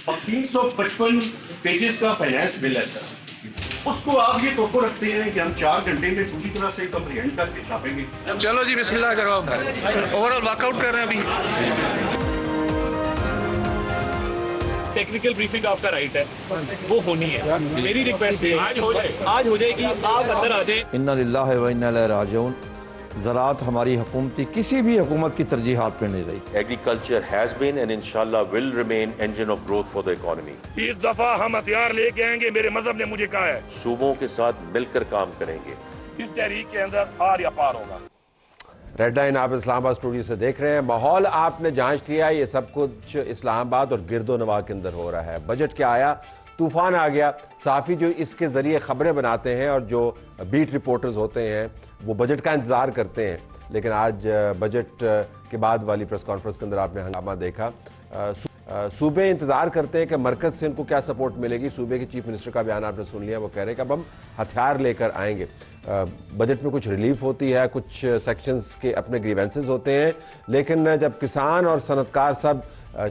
और 355 पेजेस का finance bill है सर, उसको आप ये टोको रखते हैं कि हम 4 घंटे में पूरी तरह से कंप्रीहेंड करके छापेंगे। चलो जी बिस्मिल्लाह करो। ओवरऑल वर्कआउट कर रहे हैं अभी। टेक्निकल ब्रीफिंग आपका राइट है, वो होनी है। मेरी रिक्वेस्ट है आज हो जाएगी, आप अंदर आ जाए। इन्ना लिल्लाहि व इन्ना इलैहि राजिऊन। ज़राअत हमारी हुकूमती किसी भी हुकूमत की तरजीहात पे नहीं रही। एग्रीकल्चर हैज बीन एंड इंशाल्लाह will remain engine of growth for the economy. इस दफा हम हथियार लेके आएंगे, मेरे मजहब ने मुझे कहा है। सूबों के साथ मिलकर काम करेंगे। इस तहरीक के अंदर आर या पार होगा। रेड लाइन आप इस्लामाबाद स्टूडियो से देख रहे हैं। माहौल आपने जांच लिया, ये सब कुछ इस्लामाबाद और गिरदो नवा के अंदर हो रहा है। बजट क्या आया, तूफान आ गया। साफ़ी जो इसके ज़रिए ख़बरें बनाते हैं और जो बीट रिपोर्टर्स होते हैं वो बजट का इंतज़ार करते हैं, लेकिन आज बजट के बाद वाली प्रेस कॉन्फ्रेंस के अंदर आपने हंगामा देखा। सूबे इंतज़ार करते हैं कि मरकज़ से इनको क्या सपोर्ट मिलेगी। सूबे के चीफ मिनिस्टर का बयान आपने सुन लिया, वो कह रहे हैं कि अब हम हथियार लेकर आएंगे। बजट में कुछ रिलीफ होती है, कुछ सेक्शंस के अपने ग्रीवेंसेस होते हैं, लेकिन जब किसान और सनतकार सब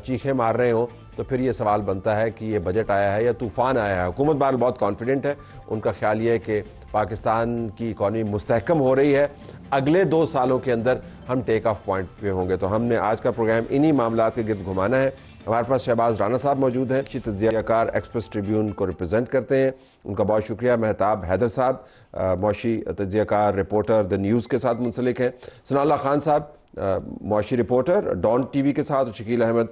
चीखें मार रहे हों तो फिर ये सवाल बनता है कि ये बजट आया है या तूफ़ान आया है। हुकूमत बार बहुत कॉन्फिडेंट है, उनका ख्याल ये है कि पाकिस्तान की इकॉनमी मुस्तहकम हो रही है, अगले 2 सालों के अंदर हम टेक ऑफ पॉइंट पे होंगे। तो हमने आज का प्रोग्राम इन्हीं मामलात के गिर्द घुमाना है। हमारे पास शहबाज राना साहब मौजूद हैं, तज्ज़ियाकार एक्सप्रेस ट्रिब्यून को रिप्रेजेंट करते हैं, उनका बहुत शुक्रिया। महताब हैदर साहब मुआशी तज्ज़ियाकार रिपोर्टर द न्यूज़ के साथ मुंसलिक हैं। सनाउल्लाह खान साहब मुआशी रिपोर्टर डॉन टीवी के साथ, और शकील अहमद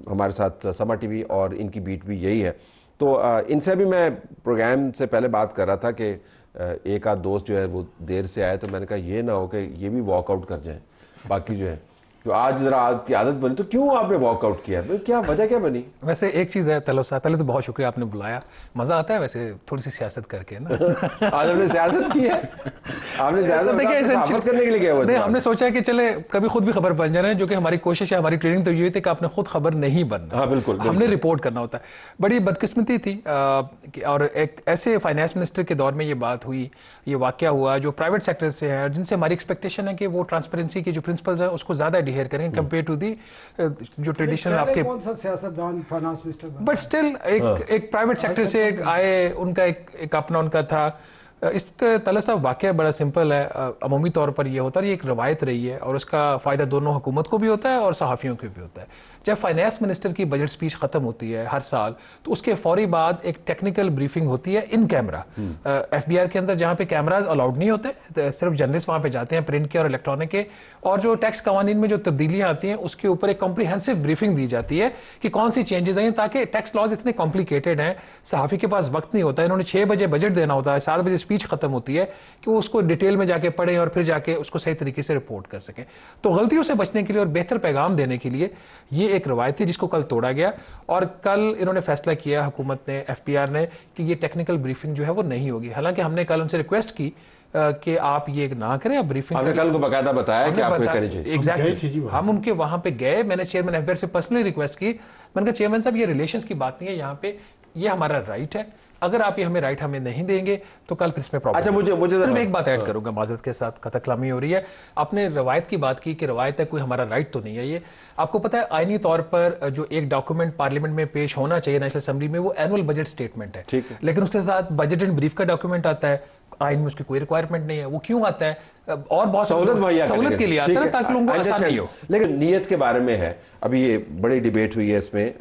हमारे साथ समा टीवी, और इनकी बीट भी यही है। तो इनसे भी मैं प्रोग्राम से पहले बात कर रहा था कि एक आध दोस्त जो है वो देर से आए, तो मैंने कहा ये ना हो कि ये भी वॉकआउट कर जाएं बाकी जो है। तो आज ज़रा आपकी आदत बनी, तो क्यों आपने वॉकआउट किया, क्या वजह क्या बनी? वैसे एक चीज़ है तलब साहब, पहले तो बहुत शुक्रिया आपने बुलाया, मज़ा आता है वैसे थोड़ी सी सियासत करके ना। आज हमने सियासत की है, आपने सियासत करने के लिए क्या हुआ? नहीं, हमने सोचा कि चले कभी खुद भी खबर बन जाना है, जो कि हमारी कोशिश है, हमारी ट्रेनिंग तो ये थी कि आपने खुद खबर नहीं बनना। हाँ बिल्कुल, हमने रिपोर्ट करना होता है। बड़ी बदकिस्मती थी और एक ऐसे फाइनेंस मिनिस्टर के दौर में ये बात हुई, ये वाक़या हुआ जो प्राइवेट सेक्टर से है, जिनसे हमारी एक्सपेक्टेशन है कि वो ट्रांसपेरेंसी के जो प्रिंसिपल्स हैं उसको ज़्यादा एडहेयर करेंगे कंपेयर टू दी जो ट्रेडिशनल आपके। कौन सा सियासतदान फाइनेंस मिनिस्टर, बट स्टिल एक प्राइवेट सेक्टर से आए, उनका एक अपना उनका था। इसका तलब साहब वाक़या बड़ा सिंपल है। अमूमी तौर पर यह होता है, ये एक रवायत रही है और उसका फ़ायदा दोनों हुकूमत को भी होता है और सहाफ़ियों को भी होता है। जब फाइनेंस मिनिस्टर की बजट स्पीच ख़त्म होती है हर साल, तो उसके फौरी बाद एक टेक्निकल ब्रीफिंग होती है इन कैमरा FBR के अंदर, जहाँ पे कैमराज अलाउड नहीं होते, सिर्फ जर्नलिस्ट वहाँ पे जाते हैं, प्रिंट के और इलेक्ट्रॉनिक के। और जो टैक्स कवानीन में जो तब्दीलियाँ आती हैं उसके ऊपर एक कॉम्प्रिहेंसिव ब्रीफिंग दी जाती है कि कौन सी चेंजेस आई हैं, ताकि टैक्स लॉज इतने कॉम्प्लिकेटेड हैं, सहाफ़ी के पास वक्त नहीं होता, इन्होंने 6 बजे बजट देना होता है, 7 बजे स्पीच खत्म होती है, कि वो उसको डिटेल में जाके पढ़ें और फिर जाके उसको सही तरीके से रिपोर्ट कर सकें। तो गलतियों से बचने के लिए और बेहतर पैगाम देने के लिए ये एक रवायत थी जिसको कल तोड़ा गया। और कल इन्होंने फैसला किया हुकूमत ने, FPR ने, कि ये टेक्निकल ब्रीफिंग जो है वो नहीं होगी। हालांकि हमने कल उनसे रिक्वेस्ट की कि आप ये ना करें, आप ब्रीफिंग आपने कल को बकायदा बताया कि आपको करनी चाहिए। एग्जैक्टली, हम उनके वहां पे गए, मैंने चेयरमैन FBR से पर्सनली रिक्वेस्ट की। मैंने कहा चेयरमैन साहब ये रिलेशंस की बात नहीं है, यहाँ पे ये हमारा राइट है, अगर आप ये हमें राइट हमें नहीं देंगे तो कल फिर इसमें प्रॉब्लम। अच्छा, मुझे सिर्फ एक बात ऐड करूंगा, माजरत के साथ कतकलामी हो रही है। आपने रवायत की बात की कि रवायत है, कोई हमारा राइट तो नहीं है। ये आपको पता है आईनी तौर पर जो एक डॉक्यूमेंट पार्लियामेंट में पेश होना चाहिए नेशनल असेंबली में, वो एनुअल बजट स्टेटमेंट है, लेकिन उसके साथ बजट एंड ब्रीफ का डॉक्यूमेंट आता है। आइन में उसकी कोई रिक्वायरमेंट नहीं है। वो क्यों आता है? और बहुत सहूलत के लिए आता है ताकि लोगों को आसानी हो। लेकिन नीयत के बारे में है, अभी ये बड़ी डिबेट हुई है इसमें,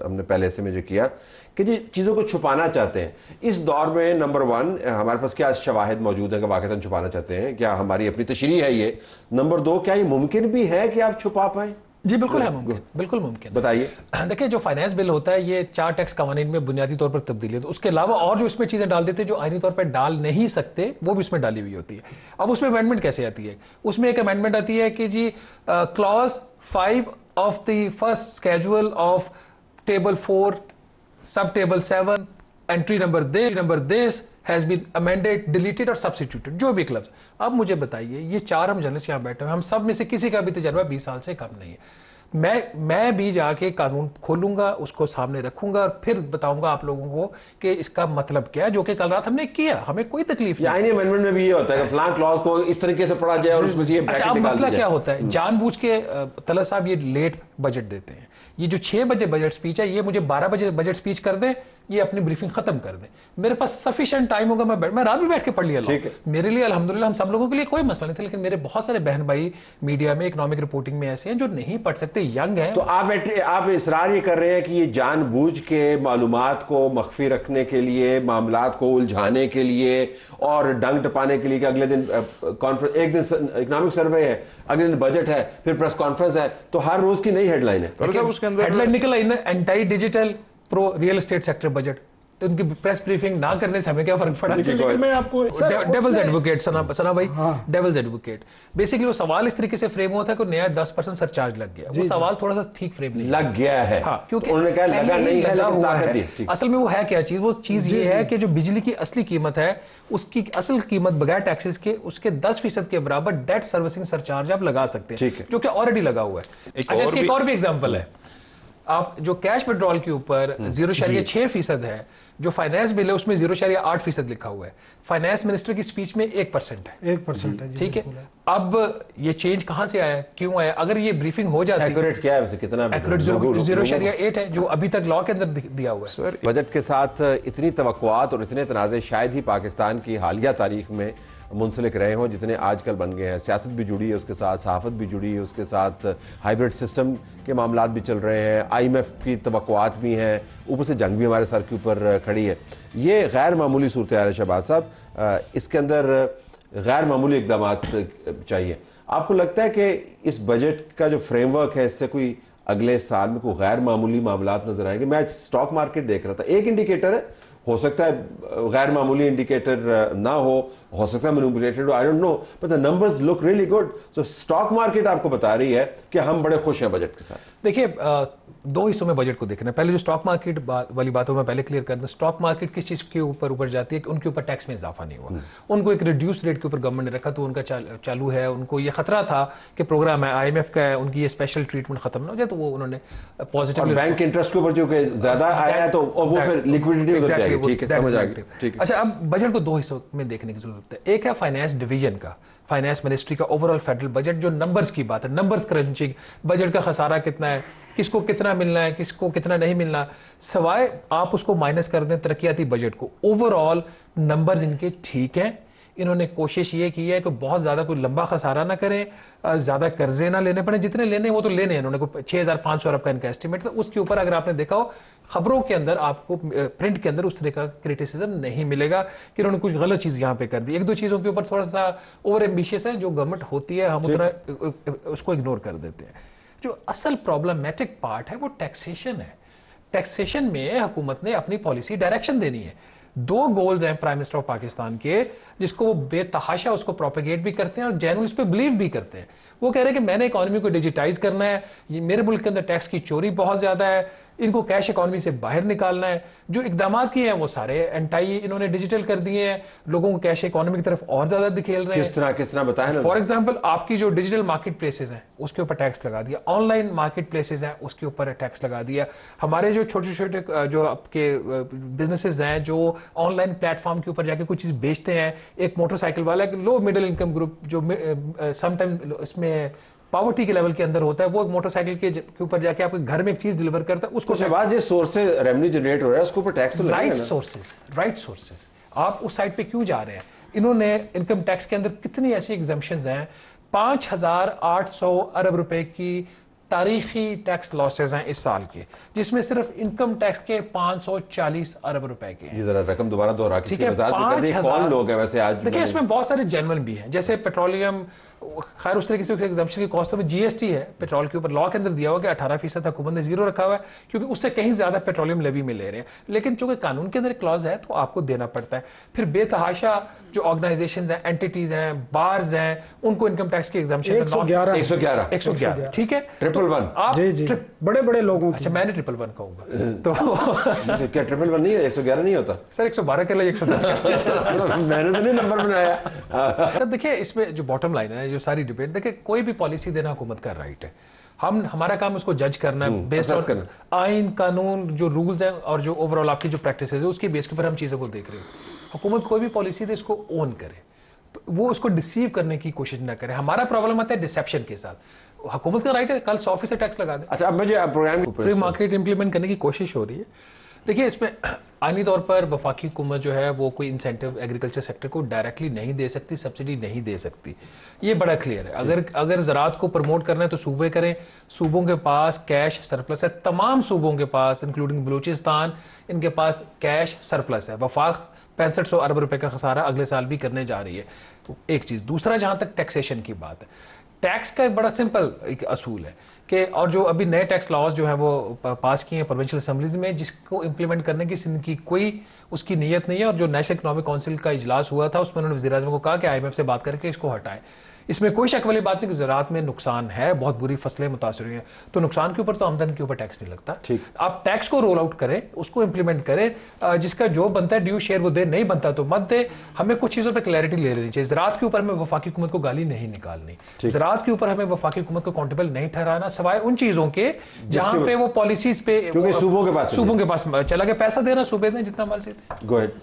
हमने पहले से में जो किया कि जी चीज़ों को छुपाना चाहते हैं इस दौर में। नंबर 1, हमारे पास क्या शवाहिद मौजूद है कि वाक़तन छुपाना चाहते हैं? क्या हमारी अपनी तशरीह है ये? नंबर 2, क्या ये मुमकिन भी है कि आप छुपा पाएं? जी बिल्कुल है, मुमकिन, बिल्कुल मुमकिन। बताइए। देखिए, जो फाइनेंस बिल होता है ये 4 टैक्स कानून में बुनियादी तौर पर तब्दीली है, तो उसके अलावा और जो इसमें चीज़ें डाल देते हैं जो आईनी तौर पर डाल नहीं सकते, वो भी उसमें डाली हुई होती है। अब उसमें अमेंडमेंट कैसे आती है? उसमें एक अमेंडमेंट आती है कि जी clause 5 of the first schedule of table 4 sub table 7 entry number this has been amended, deleted और सब्स्टिट्यूटेड, जो भी एक लफ्ज। अब मुझे बताइए, ये 4 हम जर्नलिस्ट यहाँ बैठे हुए, हम सब में से किसी का भी तजर्बा 20 साल से कम नहीं है। मैं भी जाके कानून खोलूंगा, उसको सामने रखूंगा और फिर बताऊंगा आप लोगों को कि इसका मतलब क्या है, जो कि कल रात हमने किया। हमें कोई तकलीफ नहीं। आईनी अमेंडमेंट में भी ये होता है कि फलां क्लॉज को इस तरीके से पढ़ा जाए और उसमें से ये अच्छा, ब्रैकेट अब निकाल मसला दिया क्या जाए। होता है, जानबूझ के तलत साहब ये लेट बजट देते हैं। ये जो 6 बजे बजट स्पीच है, ये मुझे 12 बजे बजट स्पीच कर दें, ये अपनी ब्रीफिंग खत्म कर दें। मेरे पास सफिशिएंट टाइम होगा, मैं रात भी बैठ के पढ़ लिया। मेरे लिए अल्हम्दुलिल्लाह, हम सब लोगों के लिए कोई मसला नहीं था, लेकिन मेरे बहुत सारे बहन भाई मीडिया में, इकोनॉमिक रिपोर्टिंग में ऐसे हैं जो नहीं पढ़ सकते, यंग हैं। तो आप इसरार ये कर रहे हैं कि ये जानबूझ के मालूमात को मख्फी रखने के लिए, मामलात को उलझाने के लिए और डंग टपाने के लिए कि अगले दिन कॉन्फ्रेंस, एक दिन इकोनॉमिक सर्वे है, अगले दिन बजट है, फिर प्रेस कॉन्फ्रेंस है, तो हर रोज की नई हेडलाइन है। उसके अंदर हेडलाइन निकल आई ना, anti digital pro real estate sector budget. तो उनकी प्रेस ब्रीफिंग ना करने से हमें क्या फर्क पड़ा? लेकिन मैं आपको डेविल्स एडवोकेट सना भाई, डेविल्स एडवोकेट बेसिकली वो सवाल इस तरीके से फ्रेम हुआ था कि नया 10% सरचार्ज लग गया। वो सवाल थोड़ा सा ठीक फ्रेम नहीं लग गया है। हाँ, क्योंकि उन्होंने कहा लगा नहीं है, लेकिन हुआ ताकत दी। है। ठीक। असल में वो है क्या चीज? वो चीज ये है कि जो बिजली की असली कीमत है, उसकी असल कीमत बगैर टैक्सेस के उसके 10% के बराबर डेट सर्विसिंग सरचार्ज आप लगा सकते हैं, जो कि ऑलरेडी लगा हुआ है। अच्छा, इसकी एक और भी एग्जांपल है। आप जो कैश विड्रॉल के ऊपर 0.6% है, जो फाइनेंस बिल है उसमें 0.8% लिखा हुआ है। फाइनेंस मिनिस्टर की स्पीच में 1% है। 1% है, ठीक है। अब ये चेंज कहां से आया, क्यों आया? अगर ये ब्रीफिंग हो जाती, एक्यूरेट क्या है वैसे, कितना एक्यूरेट 0.8 है, जो अभी तक लॉ के अंदर दिया हुआ है। बजट के साथ इतनी तवक्कुआत और इतने तनाज़े शायद ही पाकिस्तान की हालिया तारीख में मुंसलिक रहे हों जितने आजकल बन गए हैं। सियासत भी जुड़ी है उसके साथ, सहाफ़त भी जुड़ी है उसके साथ, हाइब्रिड सिस्टम के मामलात भी चल रहे हैं, IMF की तवक्कुआत भी हैं, ऊपर से जंग भी हमारे सर के ऊपर खड़ी है। ये गैर मामूली सूरत हाल है शहबाज साहब, इसके अंदर गैर मामूली इक़दाम चाहिए। आपको लगता है कि इस बजट का जो फ्रेमवर्क है, इससे कोई अगले साल में कोई गैर मामूली मामलात नजर आएंगे? मैं आज स्टॉक मार्केट देख रहा था, एक इंडिकेटर है, हो सकता है गैर मामूली इंडिकेटर ना हो सकता है manipulated, I don't know, but the numbers look really good. So stock market आपको बता रही है कि हम बड़े खुश हैं बजट के साथ। देखिए, दो हिस्सों में बजट को देखना है। पहले जो स्टॉक मार्केट वाली बात है मैं पहले क्लियर कर दूं। स्टॉक मार्केट किस चीज़ के ऊपर जाती है कि उनके ऊपर टैक्स में इजाफा नहीं हुआ। उनको एक रिड्यूस रेट के ऊपर गवर्नमेंट ने रखा, तो उनका चालू है। उनको ये खतरा था कि प्रोग्राम है IMF का है, उनकी ये स्पेशल ट्रीटमेंट खत्म ना हो जाए, तो वो उन्होंने पॉजिटिव बैंक इंटरेस्ट के ऊपर जो कि ज्यादा आया है तो वो फिर लिक्विडिटी हो जाएगी। ठीक है, समझ आ गई। ठीक है। अच्छा, अब बजट को दो हिस्सों में देखने की जरूरत है। एक है फाइनेंस डिवीजन का, फाइनेंस मिनिस्ट्री का ओवरऑल फेडरल बजट, जो नंबर्स की बात है, नंबर्स क्रंचिंग, बजट का खसारा कितना है, किसको कितना मिलना है, किसको कितना नहीं मिलना, सवाए आप उसको माइनस कर दें तरक्याती बजट को, ओवरऑल नंबर्स इनके ठीक हैं। इन्होंने कोशिश ये की है कि बहुत ज़्यादा कोई लंबा खसारा ना करें, ज़्यादा कर्जे ना लेने पड़े, जितने लेने वो तो लेने हैं। इन्होंने को 6,500 अरब का इनका एस्टिमेट था। उसके ऊपर अगर आपने देखा हो खबरों के अंदर, आपको प्रिंट के अंदर उस तरह का क्रिटिसिज्म नहीं मिलेगा कि इन्होंने कुछ गलत चीज़ यहाँ पे कर दी। एक दो चीज़ों के ऊपर थोड़ा सा ओवर एम्बिशियस है, जो गवर्नमेंट होती है हम उतना उसको इग्नोर कर देते हैं। जो असल प्रॉब्लमेटिक पार्ट है वो टैक्सेशन है। टैक्सेशन में हुकूमत ने अपनी पॉलिसी डायरेक्शन देनी है। दो गोल्स हैं प्राइम मिनिस्टर ऑफ पाकिस्तान के, जिसको वो बेतहाशा उसको प्रोपेगेट भी करते हैं और जेन्युइन उस पर बिलीव भी करते हैं। वो कह रहे हैं कि मैंने इकोनॉमी को डिजिटाइज करना है, ये मेरे मुल्क के अंदर टैक्स की चोरी बहुत ज्यादा है, इनको कैश इकोनॉमी से बाहर निकालना है। जो इकदाम किए हैं वो सारे एंटाई इन्होंने डिजिटल कर दिए हैं, लोगों को कैश इकोनॉमी की तरफ और ज्यादा दिखेल रहे हैं। किस तरह बताएं? फॉर एग्जाम्पल, आपकी जो डिजिटल मार्केट प्लेसेस हैं उसके ऊपर टैक्स लगा दिया, ऑनलाइन मार्केट प्लेसेस हैं उसके ऊपर टैक्स लगा दिया। हमारे जो छोटे छोटे जो आपके बिजनेसेस हैं जो ऑनलाइन प्लेटफॉर्म के ऊपर जाके कुछ चीज बेचते हैं, एक मोटरसाइकिल वाला, लो मिडिल इनकम ग्रुप जो समटाइम इसमें पॉवर्टी के लेवल के अंदर होता है, वो एक मोटरसाइकिल के ऊपर जाके आपके घर में एक चीज डिलीवर करता है, उसको शहबाज ये सोर्स से रेवेन्यू जनरेट हो रहा है, उसके ऊपर टैक्स तो लगेगा ना? राइट सोर्सेज आप उस साइड पे क्यों जा रहे हैं? इन्होंने इनकम टैक्स के अंदर कितनी ऐसी एग्जम्पशंस हैं, 5,800 अरब रुपए की तारीखी टैक्स लॉसेज हैं इस साल के, जिसमें सिर्फ इनकम टैक्स के 540 अरब रुपए के हैं। ये जरा रकम दोबारा दोहरा के कौन लोग हैं वैसे आज? देखिए, इसमें बहुत सारे जेन्युइन भी हैं, जैसे पेट्रोलियम, खैर उस तरीके से एग्जम्पशन की कॉस्ट में GST है पेट्रोल के ऊपर, लॉ के अंदर दिया हुआ कि 18% हुकूमत ने जीरो रखा हुआ है, क्योंकि उससे कहीं ज्यादा पेट्रोलियम लेवी में ले रहे हैं, लेकिन चूंकि कानून के अंदर क्लॉज है तो आपको देना पड़ता है। फिर बेतहाशा जो ऑर्गेनाइजेशंस हैं, एंटिटीज हैं, बार्स हैं, उनको इनकम टैक्स की एग्जम्पशन 111, ठीक है, 111 आप बड़े बड़े लोगों। अच्छा, मैंने 111 कहूंगा तो क्या 111 नहीं है? 111 नहीं होता सर, 112 के लिए 110 मैंने तो नहीं नंबर बनाया। देखिए, इसमें जो बॉटम लाइन है, जो सारी डिबेट, देखिए कोई भी पॉलिसी देना हुकूमत का राइट है। हमारा काम उसको जज करना है बेस्ड assess ऑन आइन कानून जो रूल्स हैं और जो ओवरऑल आपकी जो प्रैक्टिस है उसके बेस के ऊपर हम चीज़ों को देख रहे हैं। हुकूमत कोई भी पॉलिसी दे इसको ओन करे, वो उसको डिसीव करने की कोशिश ना करे। हमारा प्रॉब्लम आता है डिसेप्शन के साथ। हुकूमत का राइट है कल 100% टैक्स लगा दे। अच्छा, अब मुझे प्रोग्राम फ्री मार्केट इंप्लीमेंट करने की कोशिश हो रही है। देखिए इसमें आईनी तौर पर वफाकी हुकूमत जो है वो कोई इंसेंटिव एग्रीकल्चर सेक्टर को डायरेक्टली नहीं दे सकती, सब्सिडी नहीं दे सकती, ये बड़ा क्लियर है। अगर ज़राअत को प्रमोट करना है तो सूबे करें। सूबों के पास कैश सरप्लस है, तमाम सूबों के पास इंक्लूडिंग बलूचिस्तान, इनके पास कैश सरप्लस है। वफाक 6500 अरब रुपए का खसारा अगले साल भी करने जा रही है, एक चीज़। दूसरा, जहाँ तक टैक्सेशन की बात है, टैक्स का एक बड़ा सिंपल एक असूल है कि और जो अभी नए टैक्स लॉज जो है वो पास किए हैं प्रोविंशियल असेंबलीज में, जिसको इंप्लीमेंट करने की कोई उसकी नीयत नहीं है। और जो नेशनल इकोनॉमिक काउंसिल का इजलास हुआ था उसमें उन्होंने वज़ीर-ए-आज़म को कहा कि IMF से बात करके इसको हटाएं। इसमें कोई शक वाली बात नहीं कि ज़राअत में नुकसान है, बहुत बुरी फसलें मुतासर हुई हैं, तो नुकसान के ऊपर तो आमदन के ऊपर टैक्स नहीं लगता। ठीक, आप टैक्स को रोल आउट करें, उसको इंप्लीमेंट करें, जिसका जो बनता है ड्यू शेयर वो दे, नहीं बनता तो मत दे। हमें कुछ चीज़ों पर क्लैरिटी ले लेनी चाहिए। ज़राअत के ऊपर हमें वफाकी हुकूमत को गाली नहीं निकालनी, ज़राअत के ऊपर हमें वफाकी हुकूमत को अकाउंटेबल नहीं ठहराना, सवाए उन चीज़ों के जहाँ पे वो पॉलिसीज पे क्योंकि सूबों के पास चला गया पैसा देना, सूबे दें जितना मर्जी। Go ahead.